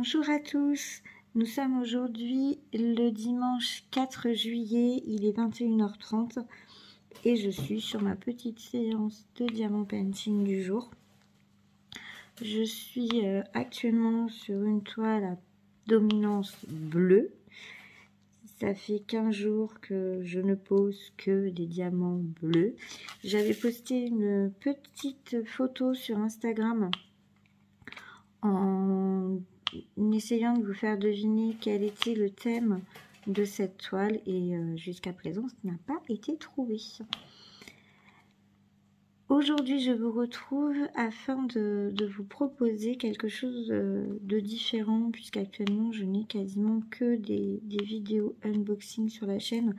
Bonjour à tous, nous sommes aujourd'hui le dimanche 4 juillet, il est 21h30 et je suis sur ma petite séance de diamant painting du jour. Je suis actuellement sur une toile à dominance bleue. Ça fait 15 jours que je ne pose que des diamants bleus. J'avais posté une petite photo sur Instagram en essayant de vous faire deviner quel était le thème de cette toile et jusqu'à présent, ce n'a pas été trouvé. Aujourd'hui, je vous retrouve afin de vous proposer quelque chose de différent puisqu'actuellement, je n'ai quasiment que des vidéos unboxing sur la chaîne.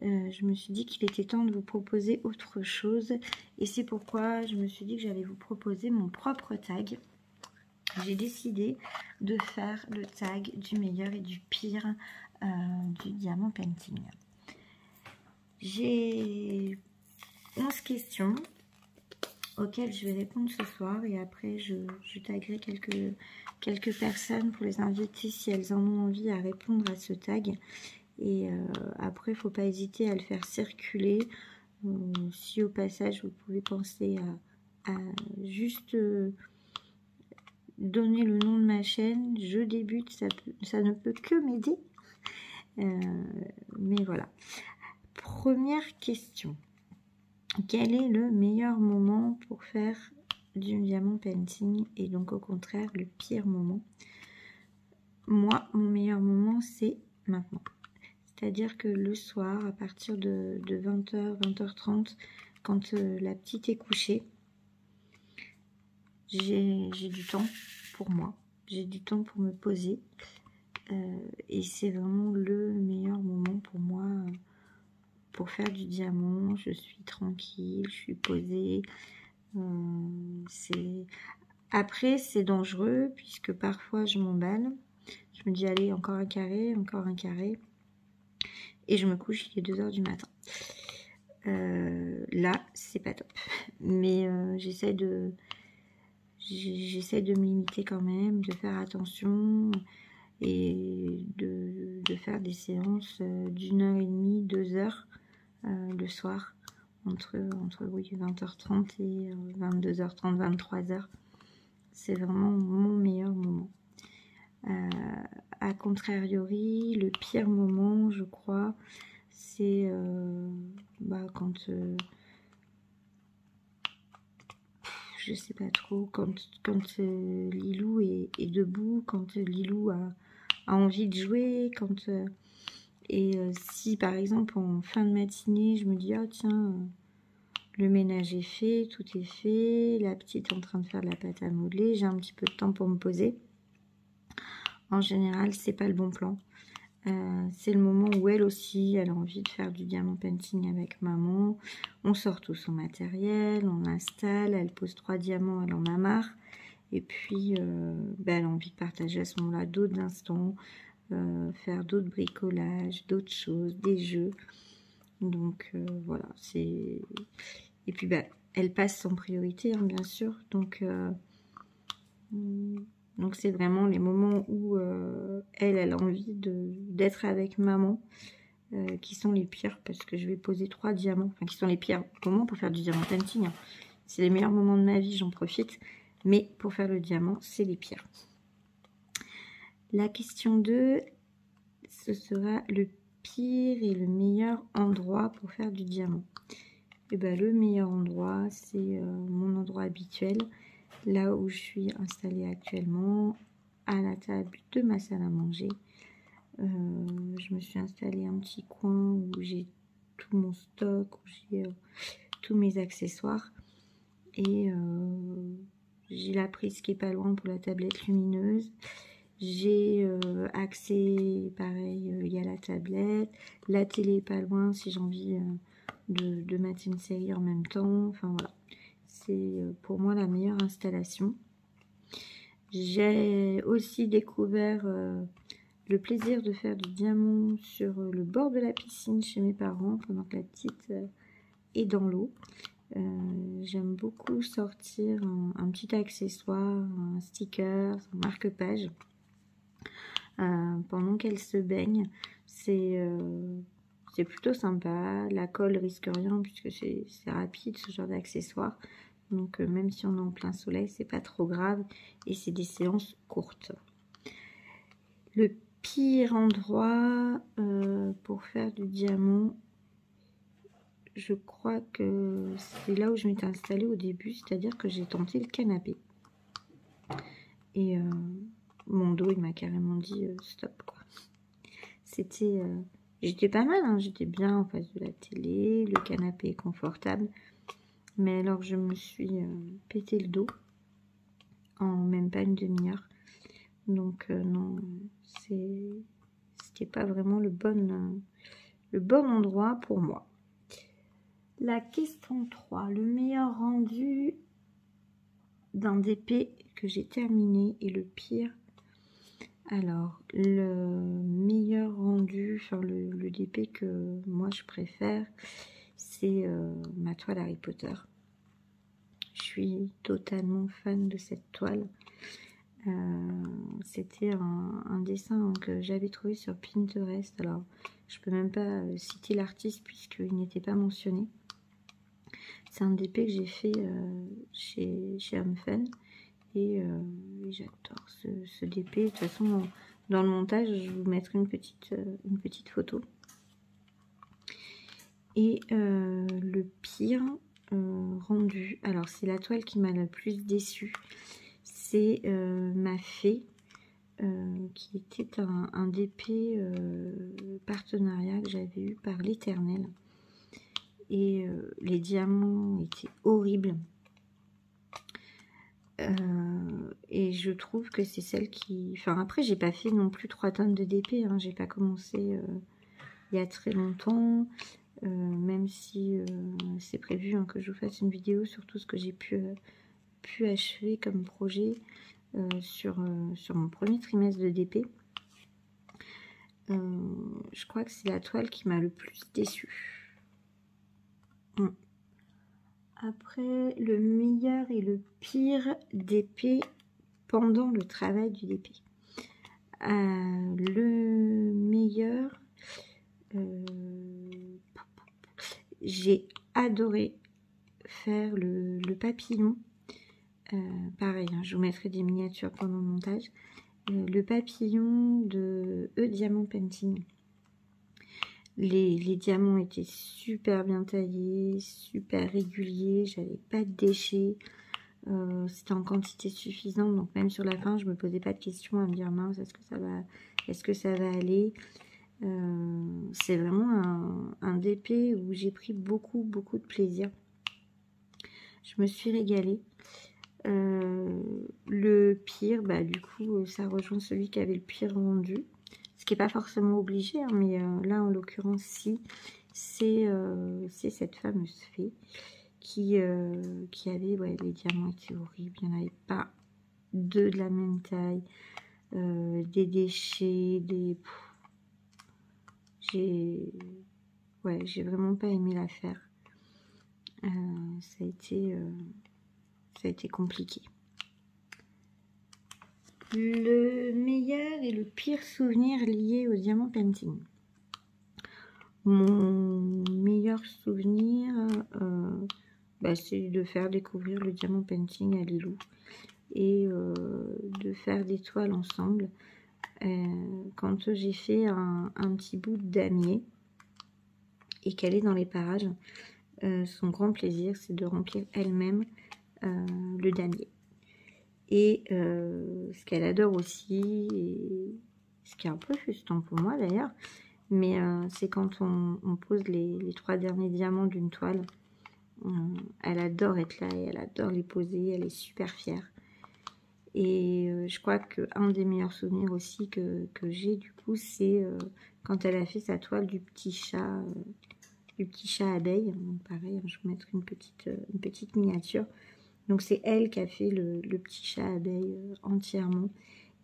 Je me suis dit qu'il était temps de vous proposer autre chose et c'est pourquoi je me suis dit que j'allais vous proposer mon propre tag. J'ai décidé de faire le tag du meilleur et du pire du diamant painting. J'ai 11 questions auxquelles je vais répondre ce soir et après je taguerai quelques personnes pour les inviter si elles en ont envie à répondre à ce tag. Et après, il ne faut pas hésiter à le faire circuler. Si au passage vous pouvez penser à juste donner le nom de ma chaîne, je débute, ça ne peut que m'aider. Mais voilà. Première question. Quel est le meilleur moment pour faire du diamant painting et donc au contraire le pire moment? Moi, mon meilleur moment, c'est maintenant. C'est-à-dire que le soir, à partir de 20h, 20h30, quand la petite est couchée, j'ai du temps pour moi, j'ai du temps pour me poser et c'est vraiment le meilleur moment pour moi pour faire du diamant. Je suis tranquille, je suis posée. Après c'est dangereux puisque parfois je m'emballe, je me dis allez encore un carré et je me couche, il est 2h du matin. Là c'est pas top, mais j'essaie de me limiter quand même, de faire attention et de faire des séances d'1h30, 2h le soir, entre oui, 20h30 et 22h30, 23h. C'est vraiment mon meilleur moment. A contrariori, le pire moment, je crois, c'est quand je sais pas trop, quand Lilou est debout, quand Lilou a envie de jouer, si par exemple en fin de matinée je me dis oh tiens, le ménage est fait, tout est fait, la petite est en train de faire de la pâte à modeler, j'ai un petit peu de temps pour me poser. En général, c'est pas le bon plan. C'est le moment où elle aussi, elle a envie de faire du diamant painting avec maman. On sort tout son matériel, on installe, elle pose 3 diamants, elle en a marre. Et puis, elle a envie de partager à ce moment-là d'autres instants, faire d'autres bricolages, d'autres choses, des jeux. Donc, voilà. Et puis, elle passe en priorité, hein, bien sûr. Donc c'est vraiment les moments où elle a envie d'être avec maman qui sont les pires, parce que je vais poser 3 diamants, enfin qui sont les pires moments pour faire du diamant painting. C'est les meilleurs moments de ma vie, j'en profite, mais pour faire le diamant, c'est les pires. La question 2, ce sera le pire et le meilleur endroit pour faire du diamant. Et le meilleur endroit, c'est mon endroit habituel. Là où je suis installée actuellement, à la table de ma salle à manger. Je me suis installée un petit coin où j'ai tout mon stock, où j'ai tous mes accessoires. Et j'ai la prise qui est pas loin pour la tablette lumineuse. J'ai accès, pareil, il y a la tablette. La télé est pas loin si j'ai envie de mater une série en même temps. Enfin voilà. C'est pour moi la meilleure installation. J'ai aussi découvert le plaisir de faire du diamant sur le bord de la piscine chez mes parents pendant que la petite est dans l'eau. J'aime beaucoup sortir un petit accessoire, un sticker, un marque-page pendant qu'elle se baigne. C'est plutôt sympa. La colle risque rien puisque c'est rapide ce genre d'accessoire. Donc même si on est en plein soleil, c'est pas trop grave et c'est des séances courtes. Le pire endroit pour faire du diamant, je crois que c'est là où je m'étais installée au début, c'est-à-dire que j'ai tenté le canapé. Et mon dos, il m'a carrément dit stop, quoi. C'était... j'étais pas mal, hein, j'étais bien en face de la télé, le canapé est confortable. Mais alors je me suis pété le dos en même pas une demi-heure. Donc non, c'était pas vraiment le bon endroit pour moi. La question 3, le meilleur rendu d'un DP que j'ai terminé et le pire. Alors, le meilleur rendu, enfin le DP que moi je préfère, c'est ma toile Harry Potter. Je suis totalement fan de cette toile. C'était un dessin que j'avais trouvé sur Pinterest. Alors, je peux même pas citer l'artiste puisqu'il n'était pas mentionné. C'est un DP que j'ai fait chez Homefun et j'adore ce DP. De toute façon, dans le montage, je vous mettrai une petite photo. Et le pire rendu, alors c'est la toile qui m'a le plus déçue, c'est ma fée, qui était un DP partenariat que j'avais eu par l'Éternel. Et les diamants étaient horribles. Et je trouve que c'est celle qui... Enfin, après, j'ai pas fait non plus 3 tonnes de DP. Hein. J'ai pas commencé il y a très longtemps. Même si c'est prévu hein, que je vous fasse une vidéo sur tout ce que j'ai pu achever comme projet sur mon premier trimestre de DP. Je crois que c'est la toile qui m'a le plus déçue. Après, le meilleur et le pire DP pendant le travail du DP. Le meilleur, j'ai adoré faire le papillon. Pareil, hein, je vous mettrai des miniatures pendant le montage. Le papillon de Diamant Painting. Les diamants étaient super bien taillés, super réguliers, j'avais pas de déchets, c'était en quantité suffisante, donc même sur la fin je me posais pas de questions à me dire mince est-ce que ça va aller. C'est vraiment un DP où j'ai pris beaucoup de plaisir. Je me suis régalée. Le pire, bah du coup ça rejoint celui qui avait le pire rendu. Ce qui n'est pas forcément obligé, hein, mais là, en l'occurrence, si, c'est cette fameuse fée qui avait, ouais, les diamants étaient horribles, il n'y en avait pas deux de la même taille, des déchets, j'ai vraiment pas aimé la faire. Ça a été compliqué. Le meilleur et le pire souvenir lié au diamant painting. Mon meilleur souvenir, c'est de faire découvrir le diamant painting à Lilou et de faire des toiles ensemble. Quand j'ai fait un petit bout de damier et qu'elle est dans les parages, son grand plaisir c'est de remplir elle-même le damier. Et ce qu'elle adore aussi, et ce qui est un peu frustrant pour moi d'ailleurs, mais c'est quand on pose les 3 derniers diamants d'une toile. Elle adore être là et elle adore les poser, elle est super fière. Et je crois qu'un des meilleurs souvenirs aussi que j'ai du coup, c'est quand elle a fait sa toile du petit chat abeille. Donc pareil, je vous mettrai une petite miniature. Donc c'est elle qui a fait le petit chat abeille entièrement.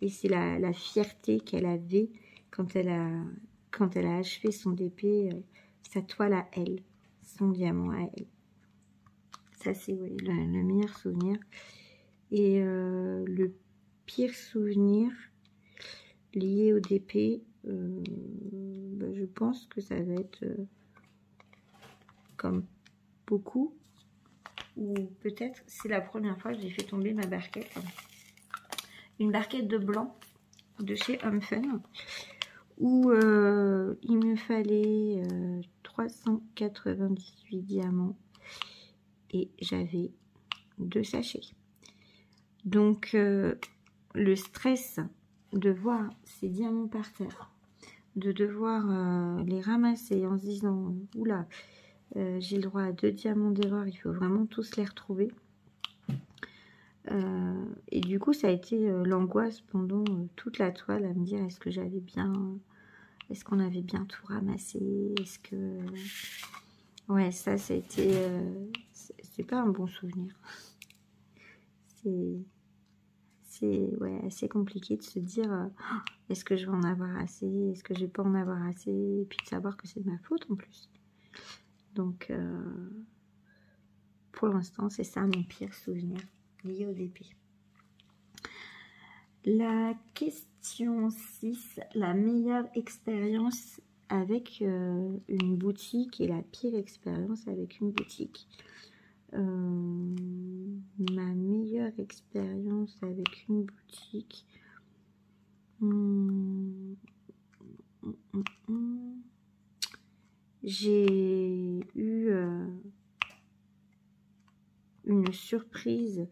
Et c'est la fierté qu'elle avait quand elle a achevé son DP, sa toile à elle, son diamant à elle. Ça, c'est ouais, le meilleur souvenir. Et le pire souvenir lié au DP, bah, je pense que ça va être comme beaucoup, ou peut-être c'est la première fois que j'ai fait tomber ma barquette. Une barquette de blanc de chez Home Fun, où il me fallait 398 diamants et j'avais 2 sachets. Donc le stress de voir ces diamants par terre, de devoir les ramasser en se disant oula, j'ai le droit à 2 diamants d'erreur, il faut vraiment tous les retrouver. Et du coup ça a été l'angoisse pendant toute la toile, à me dire est-ce que j'avais bien, est-ce qu'on avait bien tout ramassé, est-ce que ouais, ça a été c'est pas un bon souvenir. C'est ouais, assez compliqué de se dire est-ce que je vais en avoir assez, est-ce que je vais pas en avoir assez, et puis de savoir que c'est de ma faute en plus. Donc pour l'instant c'est ça mon pire souvenir lié au DP. La question 6, la meilleure expérience avec une boutique et la pire expérience avec une boutique. Ma meilleure expérience avec une boutique, j'ai eu une surprise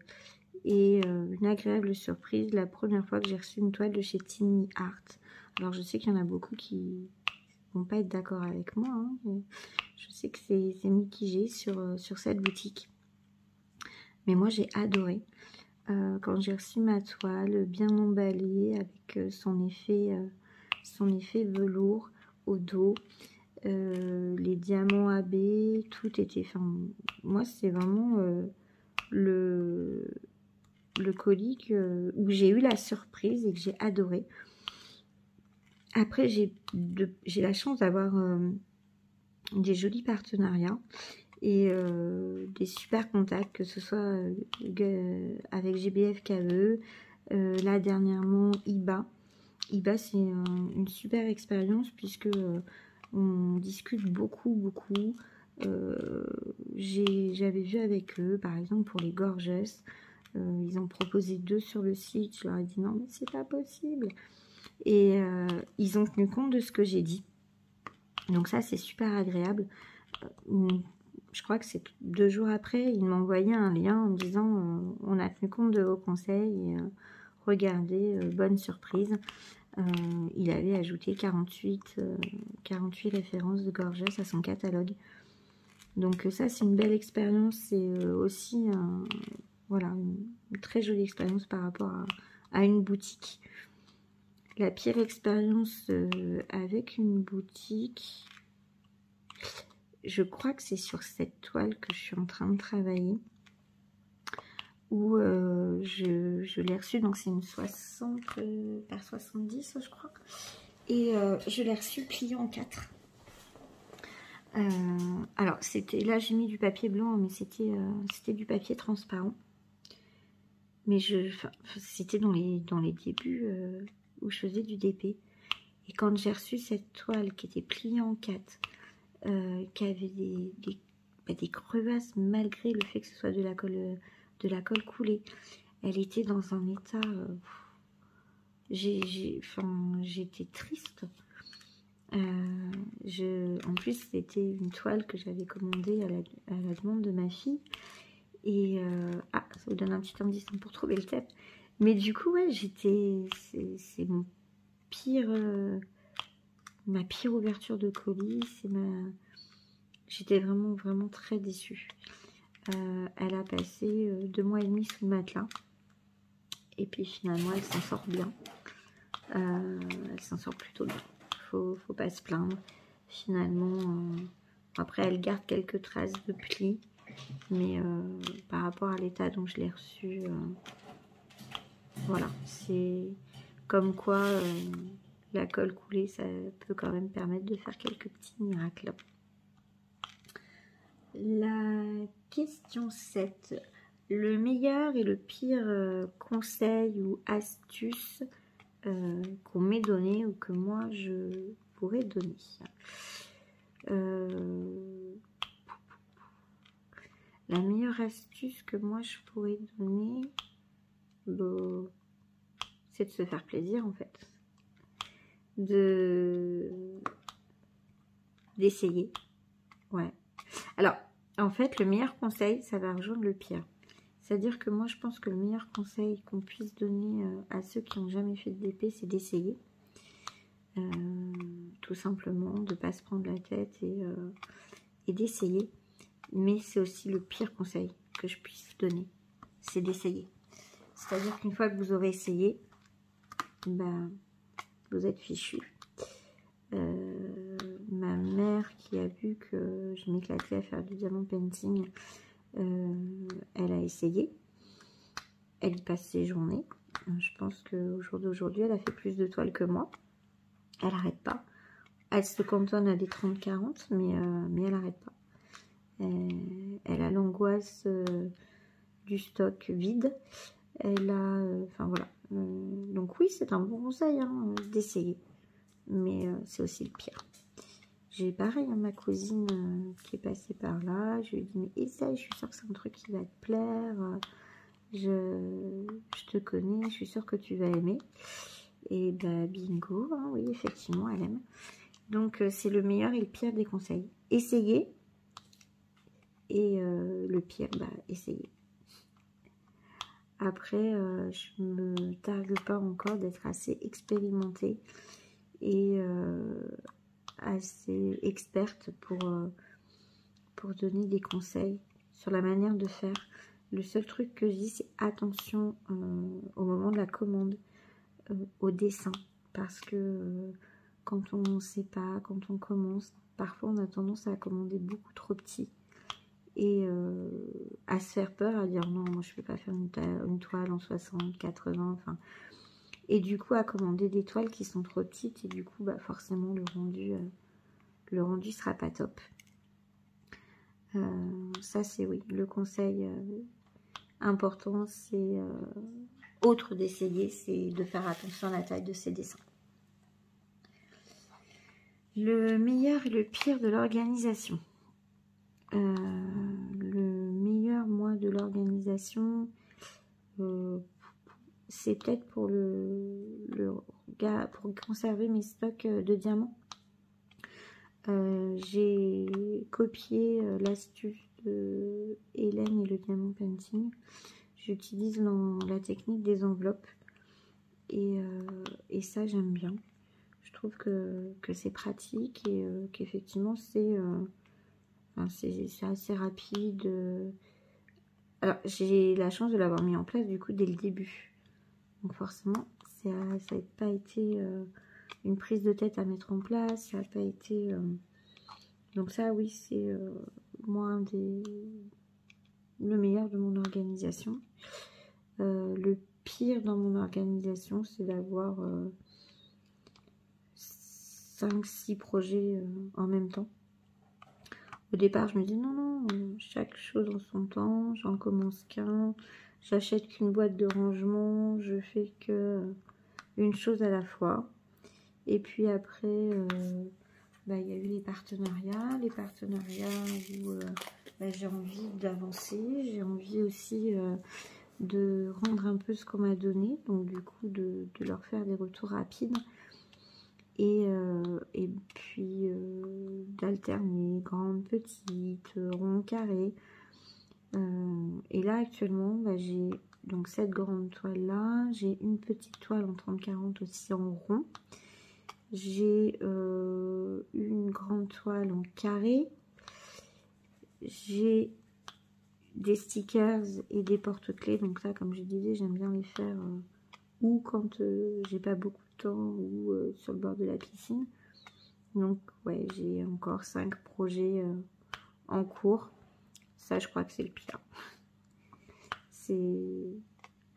et une agréable surprise la première fois que j'ai reçu une toile de chez Tiny Art. Alors je sais qu'il y en a beaucoup qui vont pas être d'accord avec moi, hein, mais je sais que c'est mitigé sur cette boutique. Mais moi j'ai adoré. Quand j'ai reçu ma toile bien emballée avec son effet velours au dos, les diamants AB, tout était, enfin moi c'est vraiment le colis où j'ai eu la surprise et que j'ai adoré. Après j'ai la chance d'avoir des jolis partenariats et des super contacts, que ce soit avec GBF KE, là dernièrement IBA. IBA c'est une super expérience puisque on discute beaucoup. J'avais vu avec eux par exemple pour les Gorgeous, ils ont proposé 2 sur le site, je leur ai dit non mais c'est pas possible, et ils ont tenu compte de ce que j'ai dit, donc ça c'est super agréable. Je crois que c'est 2 jours après, il m'a envoyé un lien en me disant on a tenu compte de vos conseils et regardez, bonne surprise. Il avait ajouté 48 références de Gorgeous à son catalogue. Donc ça c'est une belle expérience, c'est aussi voilà, une très jolie expérience par rapport à une boutique. La pire expérience avec une boutique, je crois que c'est sur cette toile que je suis en train de travailler, où je l'ai reçue, donc c'est une 60 par 70 je crois, et je l'ai reçue pliée en 4. Alors c'était, là j'ai mis du papier blanc, mais c'était du papier transparent, mais c'était dans les débuts où je faisais du DP, et quand j'ai reçu cette toile qui était pliée en 4, qui avait des crevasses malgré le fait que ce soit de la colle coulée, elle était dans un état, j'étais triste. En plus c'était une toile que j'avais commandée à la demande de ma fille, et ça vous donne un petit indice pour trouver le thème, mais du coup ouais, c'est mon pire, ma pire ouverture de colis, j'étais vraiment très déçue. Elle a passé 2 mois et demi sous le matelas, et puis finalement elle s'en sort bien, elle s'en sort plutôt bien, faut pas se plaindre finalement. Après elle garde quelques traces de plis, mais par rapport à l'état dont je l'ai reçu, voilà, c'est comme quoi la colle coulée ça peut quand même permettre de faire quelques petits miracles. La Question 7. Le meilleur et le pire conseil ou astuce qu'on m'ait donné ou que moi je pourrais donner. La meilleure astuce que moi je pourrais donner, c'est de se faire plaisir en fait. D'essayer. Ouais. Alors, en fait, le meilleur conseil, ça va rejoindre le pire. C'est-à-dire que moi, je pense que le meilleur conseil qu'on puisse donner à ceux qui n'ont jamais fait de DP, c'est d'essayer. Tout simplement, de ne pas se prendre la tête et d'essayer. Mais c'est aussi le pire conseil que je puisse donner, c'est d'essayer. C'est-à-dire qu'une fois que vous aurez essayé, ben, vous êtes fichu. Ma mère qui a vu que je m'éclatais à faire du diamant painting, elle a essayé. Elle y passe ses journées. Je pense qu'au jour d'aujourd'hui, elle a fait plus de toiles que moi. Elle n'arrête pas. Elle se cantonne à des 30-40, mais elle n'arrête pas. Elle a l'angoisse du stock vide. Elle a... Enfin voilà. Donc oui, c'est un bon conseil hein, d'essayer. Mais c'est aussi le pire. J'ai pareil, hein, ma cousine qui est passée par là. Je lui ai dit, mais essaye, je suis sûre que c'est un truc qui va te plaire. Je te connais, je suis sûre que tu vas aimer. Et bah bingo, hein, oui, effectivement, elle aime. Donc c'est le meilleur et le pire des conseils. Essayez. Et le pire, bah essayez. Après, je me targue pas encore d'être assez expérimentée et assez experte pour donner des conseils sur la manière de faire. Le seul truc que je dis, c'est attention au moment de la commande, au dessin. Parce que quand on ne sait pas, quand on commence, parfois on a tendance à commander beaucoup trop petit. Et à se faire peur, à dire non, moi je ne peux pas faire une toile en 60, 80, enfin. Et du coup, à commander des toiles qui sont trop petites, et du coup, bah, forcément, le rendu sera pas top. Ça, c'est oui, le conseil important, c'est autre d'essayer, c'est de faire attention à la taille de ses dessins. Le meilleur et le pire de l'organisation. Le meilleur, moi, de l'organisation, c'est peut-être pour pour conserver mes stocks de diamants. J'ai copié l'astuce de Hélène et le diamant painting. J'utilise la technique des enveloppes et ça j'aime bien. Je trouve que c'est pratique et qu'effectivement c'est assez rapide. Alors j'ai la chance de l'avoir mis en place du coup dès le début. Donc forcément ça n'a pas été une prise de tête à mettre en place. Ça n'a pas été... Donc ça oui c'est moi le meilleur de mon organisation. Le pire dans mon organisation c'est d'avoir 5-6 projets en même temps. Au départ, je me dis non, chaque chose en son temps, j'en commence qu'un, j'achète qu'une boîte de rangement, je fais que une chose à la fois. Et puis après, il y a eu les partenariats où j'ai envie d'avancer, j'ai envie aussi de rendre un peu ce qu'on m'a donné, donc du coup de leur faire des retours rapides. Et puis d'alterner grande, petite, rond, carré. Et là actuellement j'ai donc cette grande toile là, j'ai une petite toile en 30-40 aussi en rond, j'ai une grande toile en carré, j'ai des stickers et des porte-clés. Donc ça, comme je disais, j'aime bien les faire ou quand j'ai pas beaucoup de temps ou sur le bord de la piscine. Donc ouais, j'ai encore 5 projets en cours. Ça, je crois que c'est le pire. C'est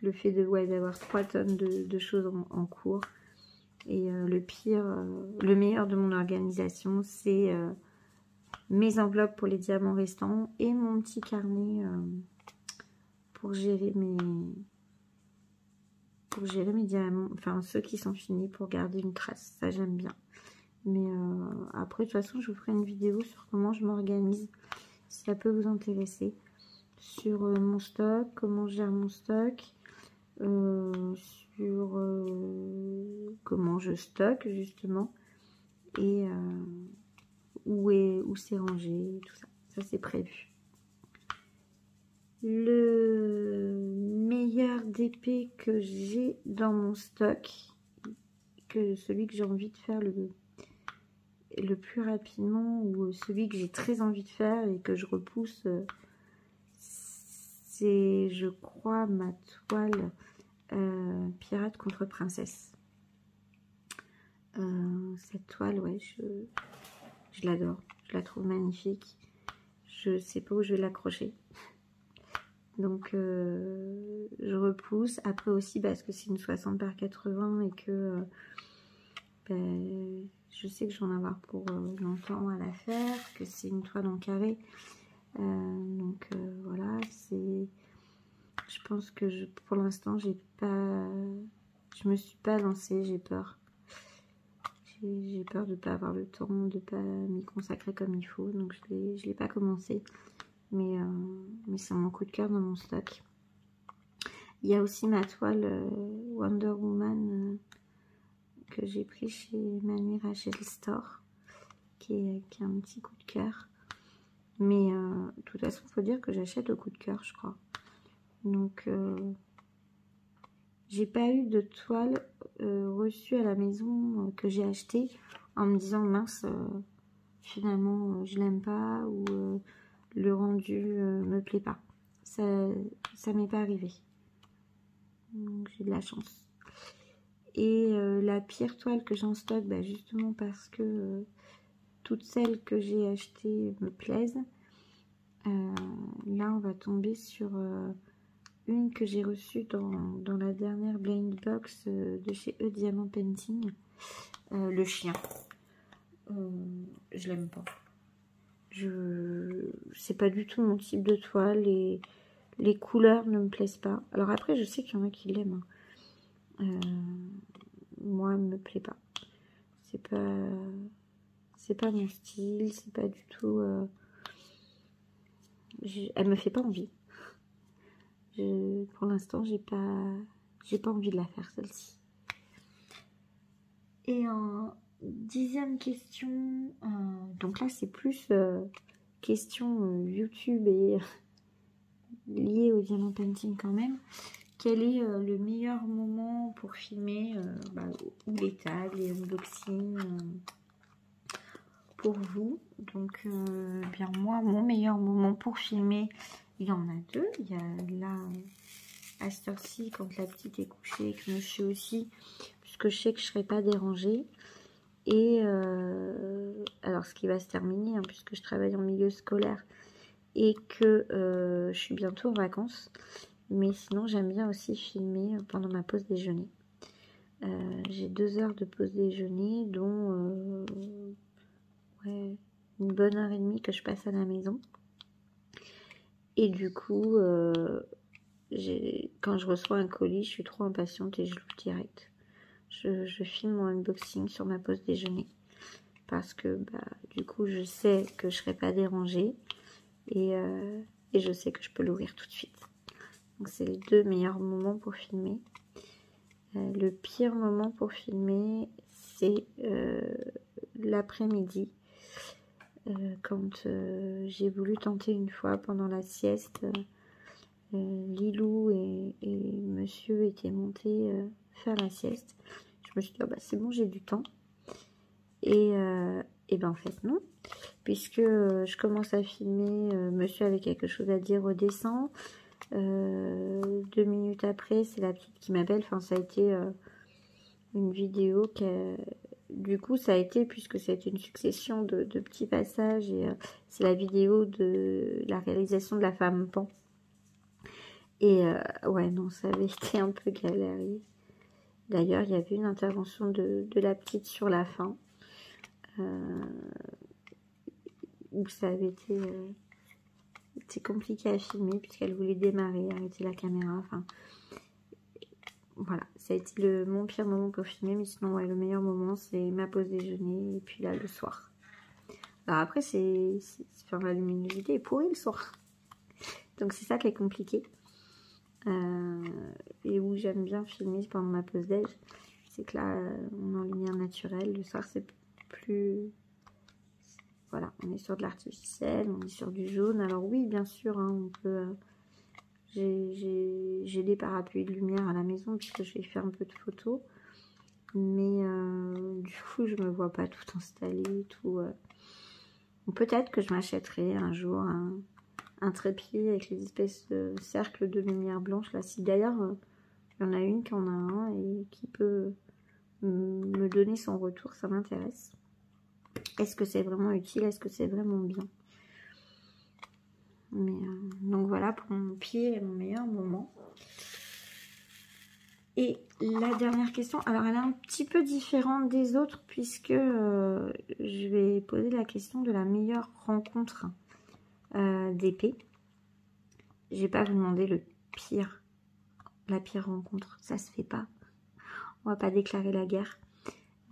le fait d'avoir 3 tonnes de choses en cours. Et le pire, le meilleur de mon organisation, c'est mes enveloppes pour les diamants restants et mon petit carnet pour gérer mes diamants, enfin ceux qui sont finis, pour garder une trace. Ça, j'aime bien. Mais après, de toute façon, je vous ferai une vidéo sur comment je m'organise, si ça peut vous intéresser, sur mon stock, comment je gère mon stock, sur comment je stocke justement, et où c'est rangé, tout ça. Ça, c'est prévu. Le meilleur DP que j'ai dans mon stock, que celui que j'ai envie de faire le plus rapidement, ou celui que j'ai très envie de faire et que je repousse, c'est, je crois, ma toile pirate contre princesse. Cette toile, ouais, je l'adore, je la trouve magnifique. Je sais pas où je vais l'accrocher, donc je repousse. Après aussi parce que c'est une 60 par 80 et que je sais que je vais en avoir pour longtemps à la faire, que c'est une toile en carré, donc voilà, c'est, je pense que pour l'instant je me suis pas lancée, j'ai peur de pas avoir le temps, de pas m'y consacrer comme il faut, donc je l'ai pas commencé, mais c'est mon coup de cœur dans mon stock. Il y a aussi ma toile Wonder Woman que j'ai pris chez Manu Rachel Store, qui est un petit coup de cœur. Mais de toute façon, il faut dire que j'achète au coup de cœur, je crois. Donc, j'ai pas eu de toile reçue à la maison que j'ai achetée en me disant mince, finalement je l'aime pas, ou le rendu me plaît pas. Ça m'est pas arrivé. Donc j'ai de la chance. Et la pire toile que j'ai en stock, bah, justement parce que toutes celles que j'ai achetées me plaisent. Là, on va tomber sur une que j'ai reçue dans la dernière blind box de chez Diamant Painting. Le chien. Je l'aime pas. C'est pas du tout mon type de toile. Et les couleurs ne me plaisent pas. Alors après, je sais qu'il y en a qui l'aiment. Moi, elle me plaît pas. C'est pas mon style. C'est pas du tout... elle me fait pas envie. Pour l'instant, j'ai pas envie de la faire, celle-ci. Et en 10e question, donc là c'est plus question YouTube et liée au Diamant Painting quand même. Quel est le meilleur moment pour filmer ou les tags, les unboxings pour vous? Donc bien moi, mon meilleur moment pour filmer, il y en a deux. Il y a là, à cette heure-ci, quand la petite est couchée et que monsieur aussi, puisque je sais que je ne serai pas dérangée. Et alors ce qui va se terminer, hein, puisque je travaille en milieu scolaire et que je suis bientôt en vacances. Mais sinon, j'aime bien aussi filmer pendant ma pause déjeuner. J'ai 2 heures de pause déjeuner, dont ouais, une bonne heure et demie que je passe à la maison. Et du coup, quand je reçois un colis, je suis trop impatiente et je l'ouvre direct. Je filme mon unboxing sur ma pause déjeuner. Parce que du coup, je sais que je ne serai pas dérangée. Et je sais que je peux l'ouvrir tout de suite. Donc c'est les 2 meilleurs moments pour filmer. Le pire moment pour filmer, c'est l'après-midi. Quand j'ai voulu tenter une fois pendant la sieste, Lilou et monsieur étaient montés faire la sieste. Je me suis dit, c'est bon, j'ai du temps. Et ben en fait non, puisque je commence à filmer, monsieur avait quelque chose à dire, redescend. 2 minutes après, c'est la petite qui m'appelle. Enfin, ça a été une vidéo du coup, ça a été, puisque ça a été une succession de petits passages, et c'est la vidéo de la réalisation de la femme pan. Et ouais, non, ça avait été un peu galère. D'ailleurs, il y avait une intervention de la petite sur la fin. où ça avait été compliqué à filmer puisqu'elle voulait démarrer, arrêter la caméra, enfin voilà, ça a été mon pire moment pour filmer, mais sinon ouais, le meilleur moment c'est ma pause déjeuner et puis là le soir. Alors après enfin, la luminosité est pourrie le soir, donc c'est ça qui est compliqué. Et où j'aime bien filmer pendant ma pause déj, c'est que là on est en lumière naturelle, le soir c'est plus... Voilà, on est sur de l'artificiel, on est sur du jaune. Alors oui, bien sûr, hein, on peut... j'ai des parapluies de lumière à la maison puisque je vais faire un peu de photos. Mais du coup, je me vois pas tout installé, tout... Peut-être que je m'achèterai un jour un trépied avec les espèces de cercles de lumière blanche. Là, si d'ailleurs, il y en a une qui en a un et qui peut me donner son retour, ça m'intéresse. Est-ce que c'est vraiment utile? Est-ce que c'est vraiment bien? Mais donc voilà pour mon pire et mon meilleur moment. Et la dernière question, alors elle est un petit peu différente des autres puisque je vais poser la question de la meilleure rencontre d'épée. Je vais pas vous demander la pire rencontre, ça se fait pas. On va pas déclarer la guerre.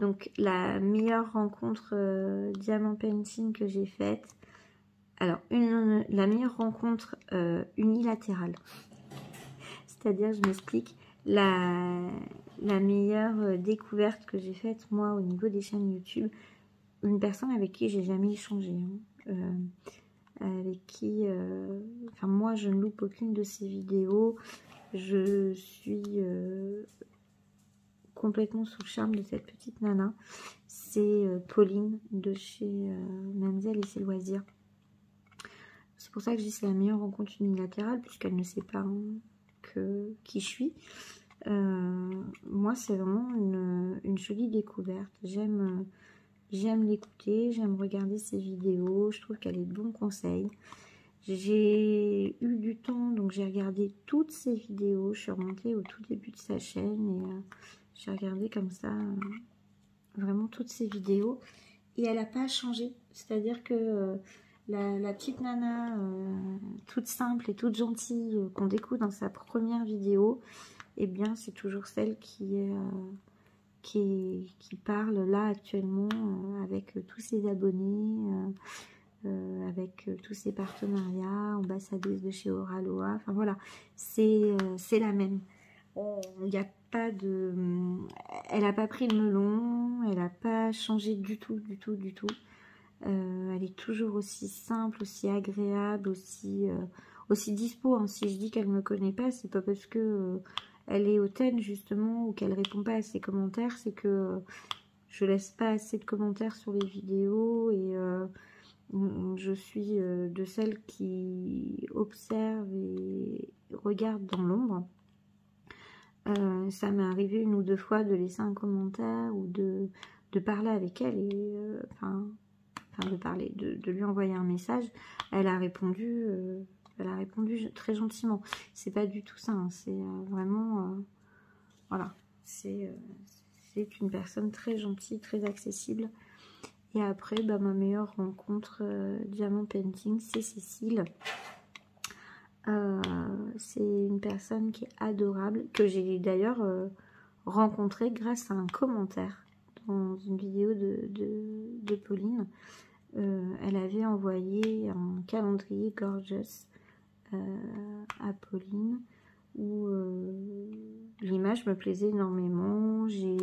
Donc la meilleure rencontre diamant painting que j'ai faite. Alors la meilleure rencontre unilatérale. C'est-à-dire, je m'explique, la meilleure découverte que j'ai faite, moi, au niveau des chaînes YouTube, une personne avec qui j'ai jamais échangé, avec qui, enfin, moi, je ne loupe aucune de ses vidéos, je suis complètement sous le charme de cette petite nana, c'est Pauline, de chez Mamzelle et ses loisirs. C'est pour ça que je dis que c'est la meilleure rencontre unilatérale, puisqu'elle ne sait pas qui je suis. Moi, c'est vraiment une jolie découverte. J'aime l'écouter, j'aime regarder ses vidéos. Je trouve qu'elle a de bons conseils. J'ai eu du temps, donc j'ai regardé toutes ses vidéos. Je suis remontée au tout début de sa chaîne et j'ai regardé comme ça vraiment toutes ses vidéos. Et elle n'a pas changé. C'est-à-dire que la petite nana toute simple et toute gentille qu'on découvre dans sa première vidéo, eh bien c'est toujours celle qui parle là actuellement avec tous ses abonnés, avec tous ses partenariats, ambassadrice de chez Oraloa, enfin voilà, c'est la même. Il n'y a pas de... Elle n'a pas pris le melon, elle n'a pas changé du tout. Elle est toujours aussi simple, aussi agréable, aussi dispo. Hein. Si je dis qu'elle ne me connaît pas, c'est pas parce que elle est hautaine justement ou qu'elle répond pas à ses commentaires, c'est que je laisse pas assez de commentaires sur les vidéos et je suis de celles qui observent et regardent dans l'ombre. Ça m'est arrivé une ou deux fois de laisser un commentaire ou de parler avec elle et de lui envoyer un message. Elle a répondu très gentiment. C'est pas du tout ça, hein. C'est vraiment voilà, c'est une personne très gentille, très accessible. Et après, bah, ma meilleure rencontre diamant painting, c'est Cécile. C'est une personne qui est adorable, que j'ai d'ailleurs rencontrée grâce à un commentaire dans une vidéo de Pauline. Elle avait envoyé un calendrier gorgeous à Pauline où l'image me plaisait énormément. J'ai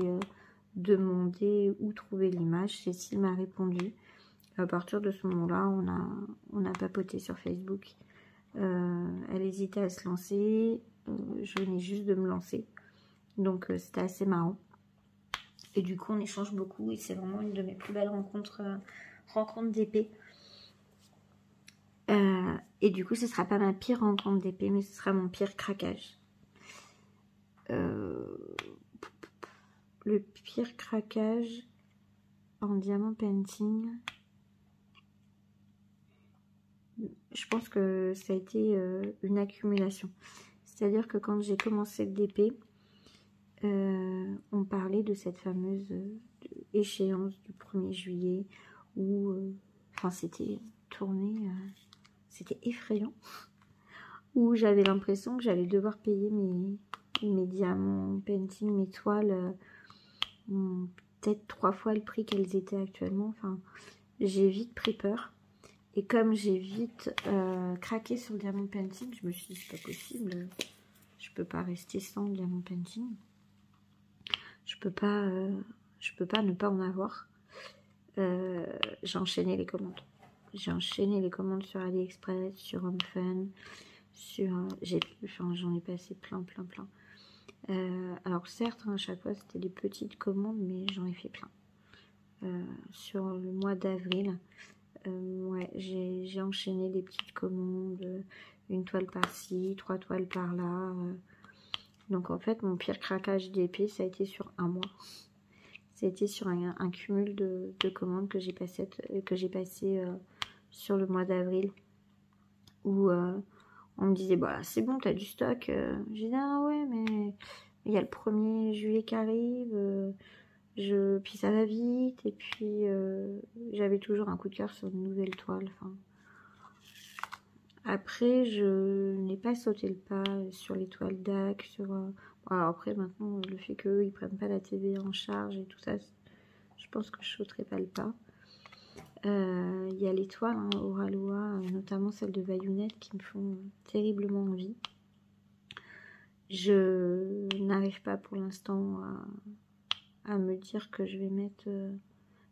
demandé où trouver l'image. Cécile m'a répondu. À partir de ce moment-là, on a papoté sur Facebook. Elle hésitait à se lancer. Je venais juste de me lancer. Donc c'était assez marrant. Et du coup, on échange beaucoup. Et c'est vraiment une de mes plus belles rencontres d'épée. Et du coup, ce sera pas ma pire rencontre d'épée, mais ce sera mon pire craquage. Le pire craquage en diamant painting, je pense que ça a été une accumulation. C'est-à-dire que quand j'ai commencé le DP, on parlait de cette fameuse échéance du 1er juillet où enfin c'était tourné, c'était effrayant. Où j'avais l'impression que j'allais devoir payer mes diamants painting, mes toiles, peut-être 3 fois le prix qu'elles étaient actuellement. Enfin, j'ai vite pris peur. Et comme j'ai vite craqué sur le diamant painting, je me suis dit, c'est pas possible, je peux pas rester sans le diamant painting. Je peux pas ne pas en avoir. J'ai enchaîné les commandes. J'ai enchaîné les commandes sur AliExpress, sur HomeFun, j'en ai passé plein. Alors certes, hein, à chaque fois c'était des petites commandes, mais j'en ai fait plein. Sur le mois d'avril, ouais, j'ai enchaîné des petites commandes, une toile par-ci, 3 toiles par-là. Donc en fait, mon pire craquage d'épée, ça a été sur un mois. Ça a été sur un cumul de commandes que j'ai passé sur le mois d'avril, où on me disait, bah c'est bon, t'as du stock. J'ai dit, ah ouais, mais il y a le 1er juillet qui arrive, puis ça va vite, et puis j'avais toujours un coup de cœur sur une nouvelle toile. Enfin, après, je n'ai pas sauté le pas sur les toiles DAC, alors après, maintenant, le fait qu'eux, ils prennent pas la TVA en charge et tout ça, je pense que je sauterai pas le pas. Il y a les toiles, hein, Oraloa, notamment celles de Vaillunette, qui me font terriblement envie. Je n'arrive pas pour l'instant à me dire que je vais mettre...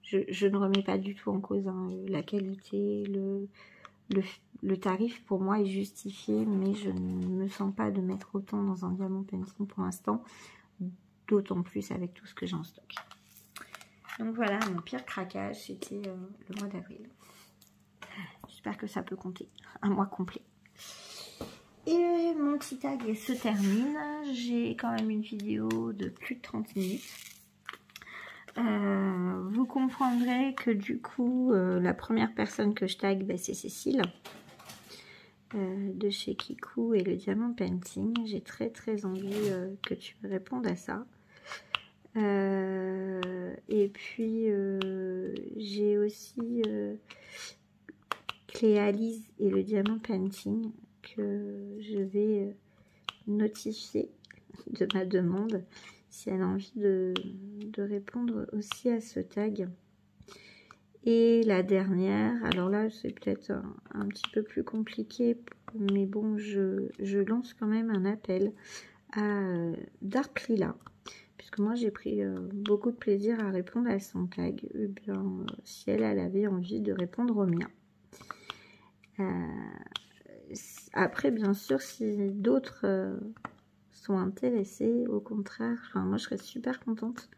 je ne remets pas du tout en cause, hein, la qualité, le tarif pour moi est justifié, mais je ne me sens pas de mettre autant dans un diamant painting pour l'instant, d'autant plus avec tout ce que j'ai en stock. Donc voilà, mon pire craquage, c'était le mois d'avril. J'espère que ça peut compter, un mois complet. Et mon petit tag se termine. J'ai quand même une vidéo de plus de 30 minutes. Vous comprendrez que du coup, la première personne que je tag, c'est Cécile. De chez Kikou et le diamant painting. J'ai très envie que tu me répondes à ça. Et puis j'ai aussi Cléalise et le diamant painting que je vais notifier de ma demande si elle a envie de répondre aussi à ce tag. Et la dernière, alors là c'est peut-être un petit peu plus compliqué, mais bon, je lance quand même un appel à Dark Lila, puisque moi j'ai pris beaucoup de plaisir à répondre à son tag. Et bien, si elle avait envie de répondre au mien. Après, bien sûr, si d'autres sont intéressés, au contraire, moi je serais super contente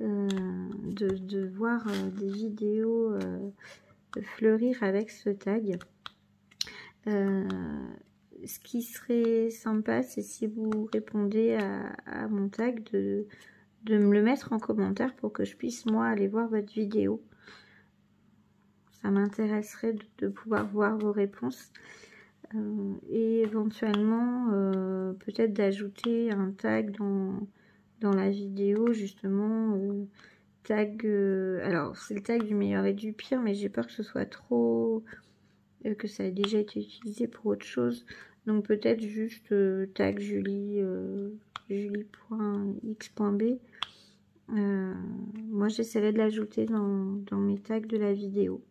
de voir des vidéos fleurir avec ce tag. Ce qui serait sympa, c'est si vous répondez à mon tag, de me le mettre en commentaire pour que je puisse moi aller voir votre vidéo. Ça m'intéresserait de pouvoir voir vos réponses. Et éventuellement peut-être d'ajouter un tag dans la vidéo, justement, tag, alors c'est le tag du meilleur et du pire, mais j'ai peur que ce soit trop, que ça ait déjà été utilisé pour autre chose, donc peut-être juste tag Julie, julie.x.b. Moi j'essaierai de l'ajouter dans mes tags de la vidéo.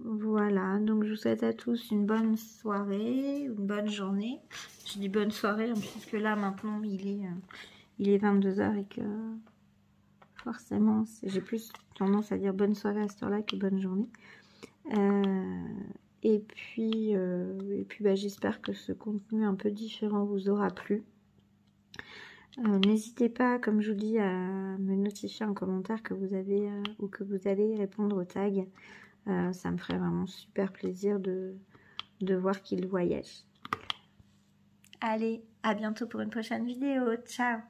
Voilà, donc je vous souhaite à tous une bonne soirée, une bonne journée. Je dis bonne soirée, hein, puisque là maintenant il est 22 h et que forcément j'ai plus tendance à dire bonne soirée à cette heure-là que bonne journée. Et puis j'espère que ce contenu un peu différent vous aura plu. N'hésitez pas, comme je vous dis, à me notifier en commentaire que vous avez ou que vous allez répondre au tag. Ça me ferait vraiment super plaisir de voir qu'il voyage. Allez, à bientôt pour une prochaine vidéo. Ciao!